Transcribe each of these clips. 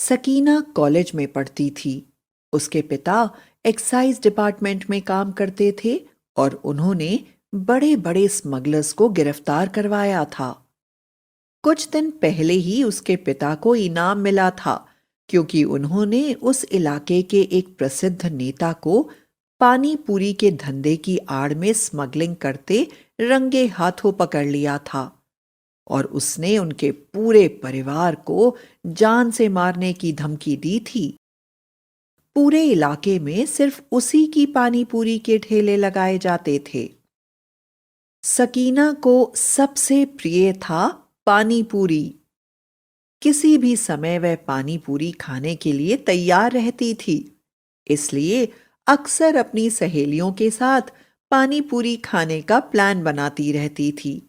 Sakina college में पढ़ती थी। उसके पिता एक्साइज डिपार्टमेंट में काम करते थे और उन्होंने बड़े बड़े स्मगलर्स को गिरफ्तार करवाया था। कुछ दिन पहले ही उसके पिता को इनाम मिला था क्योंकि उन्होंने उस इलाके के एक प्रसिद्ध नेता को पानी पूरी के धंधे की आड़ में स्मगलिंग करते रंगे हाथों पकड़ लिया था और उसने उनके पूरे परिवार को जान से मारने की धमकी दी थी। पूरे इलाके में सिर्फ उसी की पानी पूरी के ठेले लगाए जाते थे। सकीना को सबसे प्रिय था पानी पूरी। किसी भी समय वह पानी पूरी खाने के लिए तैयार रहती थी, इसलिए अक्सर अपनी सहेलियों के साथ पानी पूरी खाने का प्लान बनाती रहती थी।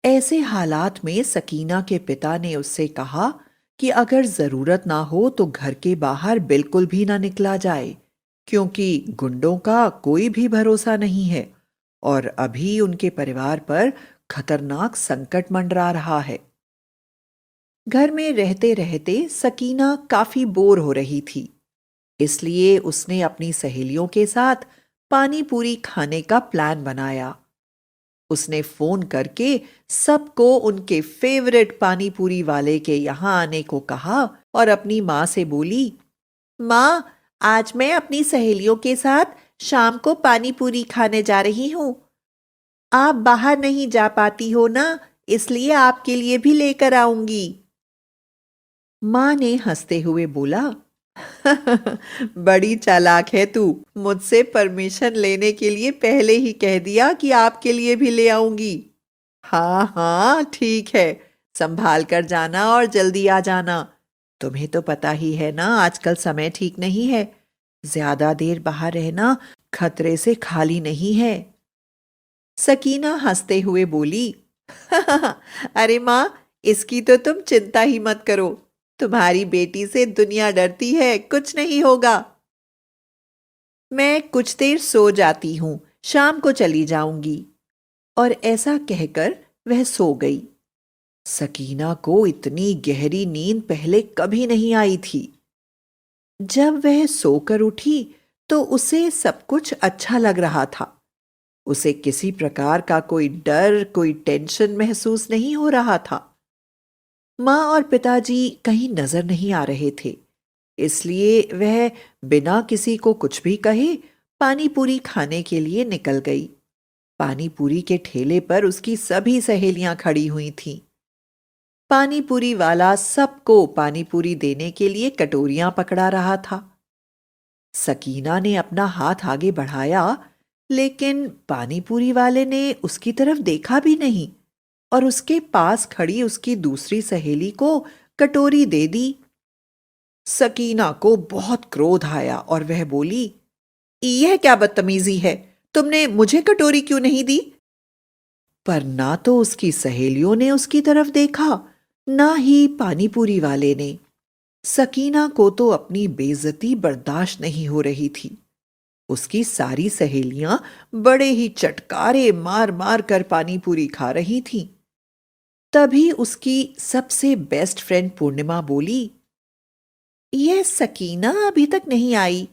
ऐसे हालात में सकीना के पिता ने उससे कहा कि अगर जरूरत ना हो तो घर के बाहर बिल्कुल भी ना निकला जाए, क्योंकि गुंडों का कोई भी भरोसा नहीं है और अभी उनके परिवार पर खतरनाक संकट मंडरा रहा है। घर में रहते रहते सकीना काफी बोर हो रही थी, इसलिए उसने अपनी सहेलियों के साथ पानी पूरी खाने का प्लान बनाया। उसने फोन करके सबको उनके फेवरेट पानी पूरी वाले के यहाँ आने को कहा और अपनी माँ से बोली, माँ, आज मैं अपनी सहेलियों के साथ शाम को पानी पूरी खाने जा रही हूँ। आप बाहर नहीं जा पाती हो ना, इसलिए आपके लिए भी लेकर आऊंगी। माँ ने हंसते हुए बोला, बड़ी चालाक है तू। मुझसे परमिशन लेने के लिए पहले ही कह दिया कि आपके लिए भी ले आऊंगी। हाँ हाँ ठीक है, संभाल कर जाना और जल्दी आ जाना। तुम्हें तो पता ही है ना, आजकल समय ठीक नहीं है। ज्यादा देर बाहर रहना खतरे से खाली नहीं है। सकीना हंसते हुए बोली, अरे माँ, इसकी तो तुम चिंता ही मत करो। तुम्हारी बेटी से दुनिया डरती है, कुछ नहीं होगा। मैं कुछ देर सो जाती हूँ, शाम को चली जाऊंगी। और ऐसा कहकर वह सो गई। सकीना को इतनी गहरी नींद पहले कभी नहीं आई थी। जब वह सोकर उठी तो उसे सब कुछ अच्छा लग रहा था। उसे किसी प्रकार का कोई डर, कोई टेंशन महसूस नहीं हो रहा था। माँ और पिताजी कहीं नजर नहीं आ रहे थे, इसलिए वह बिना किसी को कुछ भी कहे पानी पूरी खाने के लिए निकल गई। पानी पूरी के ठेले पर उसकी सभी सहेलियां खड़ी हुई थीं। पानी पूरी वाला सबको पानी पूरी देने के लिए कटोरियां पकड़ा रहा था। सकीना ने अपना हाथ आगे बढ़ाया, लेकिन पानी पूरी वाले ने उसकी तरफ देखा भी नहीं और उसके पास खड़ी उसकी दूसरी सहेली को कटोरी दे दी। सकीना को बहुत क्रोध आया और वह बोली, यह क्या बदतमीजी है? तुमने मुझे कटोरी क्यों नहीं दी? पर ना तो उसकी सहेलियों ने उसकी तरफ देखा, ना ही पानीपुरी वाले ने। सकीना को तो अपनी बेइज्जती बर्दाश्त नहीं हो रही थी। उसकी सारी सहेलियां बड़े ही चटकारे मार मार कर पानीपुरी खा रही थीं। तभी उसकी सबसे बेस्ट फ्रेंड पूर्णिमा बोली, यह सकीना अभी तक नहीं आई।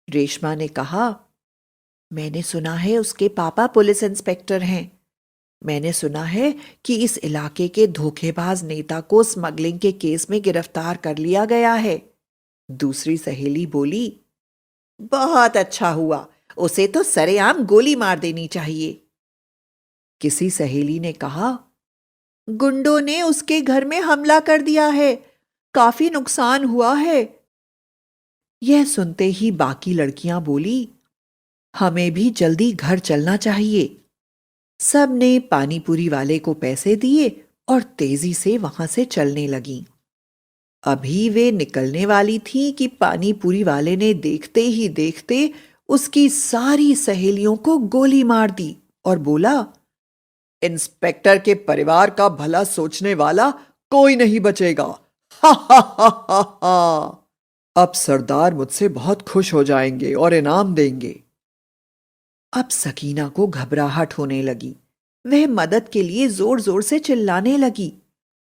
रेशमा ने कहा, मैंने सुना है उसके पापा पुलिस इंस्पेक्टर हैं। मैंने सुना है कि इस इलाके के धोखेबाज नेता को स्मगलिंग के केस में गिरफ्तार कर लिया गया है। दूसरी सहेली बोली, बहुत अच्छा हुआ, उसे तो सरेआम गोली मार देनी चाहिए। किसी सहेली ने कहा, गुंडों ने उसके घर में हमला कर दिया है, काफी नुकसान हुआ है। यह सुनते ही बाकी लड़कियां बोली, हमें भी जल्दी घर चलना चाहिए। सब ने पानीपुरी वाले को पैसे दिए और तेजी से वहां से चलने लगीं। अभी वे निकलने वाली थी कि पानीपुरी वाले ने देखते ही देखते उसकी सारी सहेलियों को गोली मार दी और बोला, इंस्पेक्टर के परिवार का भला सोचने वाला कोई नहीं बचेगा। हा हा हा हा हा। अब सरदार मुझसे बहुत खुश हो जाएंगे और इनाम देंगे। अब सकीना को घबराहट होने लगी। वह मदद के लिए जोर जोर से चिल्लाने लगी,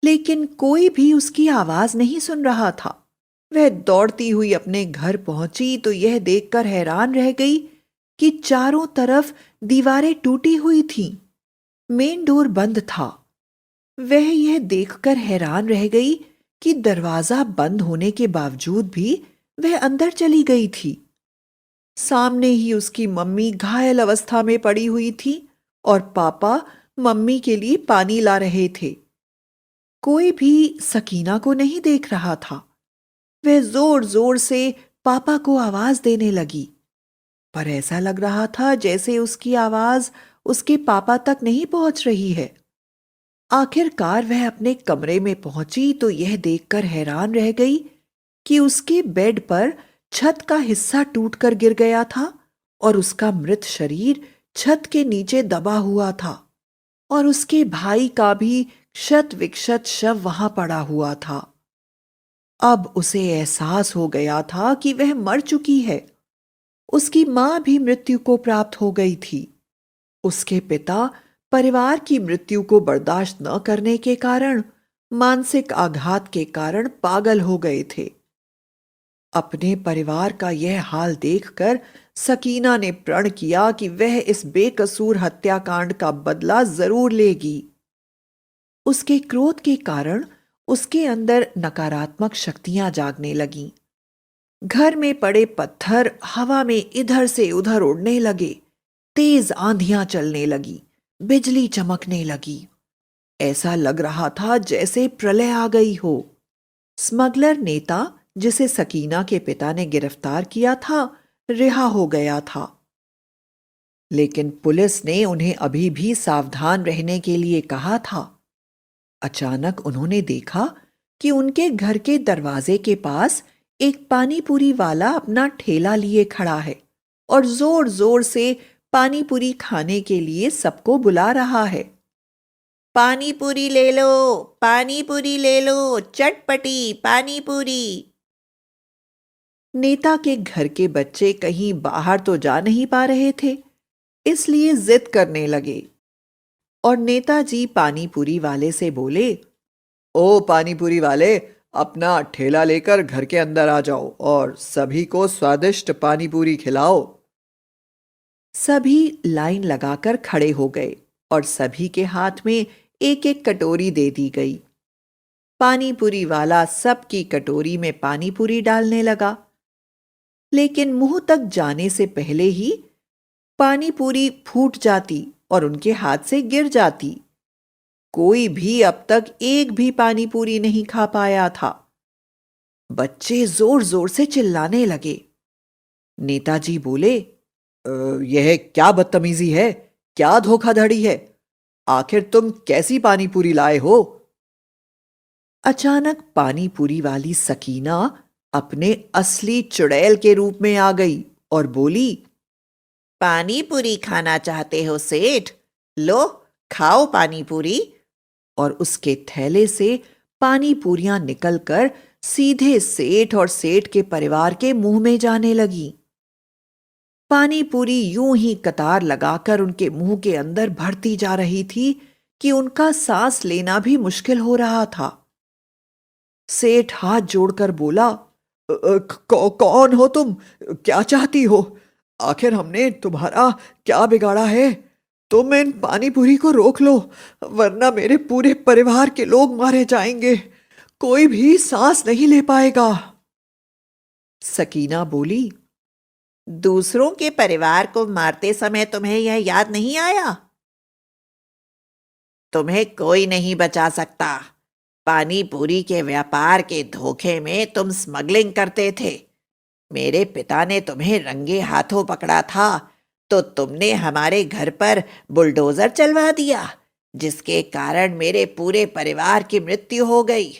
लेकिन कोई भी उसकी आवाज नहीं सुन रहा था। वह दौड़ती हुई अपने घर पहुंची तो यह देखकर हैरान रह गई कि चारों तरफ दीवारें टूटी हुई थीं। मेन डोर बंद था। वह यह देखकर हैरान रह गई कि दरवाजा बंद होने के बावजूद भी वह अंदर चली गई थी। सामने ही उसकी मम्मी घायल अवस्था में पड़ी हुई थी और पापा मम्मी के लिए पानी ला रहे थे। कोई भी सकीना को नहीं देख रहा था। वह जोर जोर से पापा को आवाज देने लगी, पर ऐसा लग रहा था जैसे उसकी आवाज उसके पापा तक नहीं पहुंच रही है। आखिरकार वह अपने कमरे में पहुंची तो यह देखकर हैरान रह गई कि उसके बेड पर छत का हिस्सा टूटकर गिर गया था और उसका मृत शरीर छत के नीचे दबा हुआ था और उसके भाई का भी शत विक्षत शव वहां पड़ा हुआ था। अब उसे एहसास हो गया था कि वह मर चुकी है। उसकी मां भी मृत्यु को प्राप्त हो गई थी। उसके पिता परिवार की मृत्यु को बर्दाश्त न करने के कारण मानसिक आघात के कारण पागल हो गए थे। अपने परिवार का यह हाल देखकर सकीना ने प्रण किया कि वह इस बेकसूर हत्याकांड का बदला जरूर लेगी। उसके क्रोध के कारण उसके अंदर नकारात्मक शक्तियां जागने लगीं। घर में पड़े पत्थर हवा में इधर से उधर उड़ने लगे। तेज आंधियां चलने लगी, बिजली चमकने लगी। ऐसा लग रहा था जैसे प्रलय आ गई हो। स्मगलर नेता जिसे सकीना के पिता ने गिरफ्तार किया था, रिहा हो गया था। लेकिन पुलिस ने उन्हें अभी भी सावधान रहने के लिए कहा था। अचानक उन्होंने देखा कि उनके घर के दरवाजे के पास एक पानी पूरी वाला अपना ठेला लिए खड़ा है और जोर जोर से पानी पूरी खाने के लिए सबको बुला रहा है। पानी पूरी ले लो, पानी पूरी ले लो, चटपटी पानी पूरी। नेता के घर के बच्चे कहीं बाहर तो जा नहीं पा रहे थे, इसलिए जिद करने लगे और नेताजी पानी पूरी वाले से बोले, ओ पानी पूरी वाले, अपना ठेला लेकर घर के अंदर आ जाओ और सभी को स्वादिष्ट पानी पूरी खिलाओ। सभी लाइन लगाकर खड़े हो गए और सभी के हाथ में एक एक कटोरी दे दी गई। पानी पूरी वाला सबकी कटोरी में पानी पूरी डालने लगा, लेकिन मुंह तक जाने से पहले ही पानी पूरी फूट जाती और उनके हाथ से गिर जाती। कोई भी अब तक एक भी पानी पूरी नहीं खा पाया था। बच्चे जोर जोर से चिल्लाने लगे। नेताजी बोले, यह क्या बदतमीजी है, क्या धोखाधड़ी है, आखिर तुम कैसी पानी पूरी लाए हो? अचानक पानी पूरी वाली सकीना अपने असली चुड़ैल के रूप में आ गई और बोली, पानी पूरी खाना चाहते हो सेठ? लो, खाओ पानी पूरी। और उसके थैले से पानी पूरियां निकलकर सीधे सेठ और सेठ के परिवार के मुंह में जाने लगी। पानी पूरी यूं ही कतार लगाकर उनके मुंह के अंदर भरती जा रही थी कि उनका सांस लेना भी मुश्किल हो रहा था। सेठ हाथ जोड़कर बोला, कौन हो तुम? क्या चाहती हो? आखिर हमने तुम्हारा क्या बिगाड़ा है? तुम इन पानी पूरी को रोक लो, वरना मेरे पूरे परिवार के लोग मारे जाएंगे। कोई भी सांस नहीं ले पाएगा। सकीना बोली, दूसरों के परिवार को मारते समय तुम्हें यह याद नहीं आया? तुम्हें कोई नहीं बचा सकता। पानी पूरी के व्यापार के धोखे में तुम स्मगलिंग करते थे। मेरे पिता ने तुम्हें रंगे हाथों पकड़ा था तो तुमने हमारे घर पर बुलडोजर चलवा दिया, जिसके कारण मेरे पूरे परिवार की मृत्यु हो गई।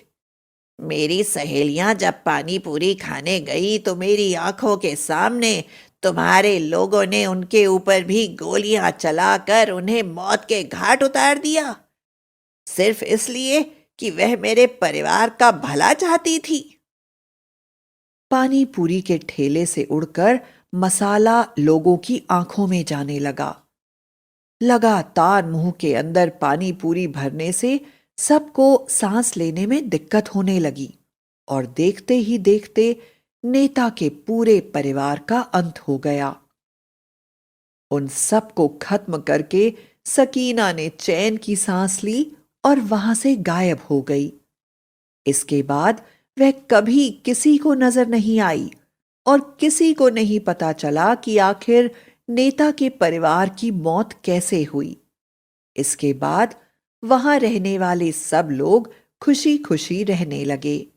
मेरी सहेलियां जब पानी पूरी खाने गई तो मेरी आंखों के सामने तुम्हारे लोगों ने उनके ऊपर भी गोलियां चलाकर उन्हें मौत के घाट उतार दिया, सिर्फ इसलिए कि वह मेरे परिवार का भला चाहती थी। पानी पूरी के ठेले से उड़कर मसाला लोगों की आंखों में जाने लगा। लगातार मुंह के अंदर पानी पूरी भरने से सबको सांस लेने में दिक्कत होने लगी और देखते ही देखते नेता के पूरे परिवार का अंत हो गया। उन सबको खत्म करके सकीना ने चैन की सांस ली और वहां से गायब हो गई। इसके बाद वह कभी किसी को नजर नहीं आई और किसी को नहीं पता चला कि आखिर नेता के परिवार की मौत कैसे हुई। इसके बाद वहां रहने वाले सब लोग खुशी खुशी रहने लगे।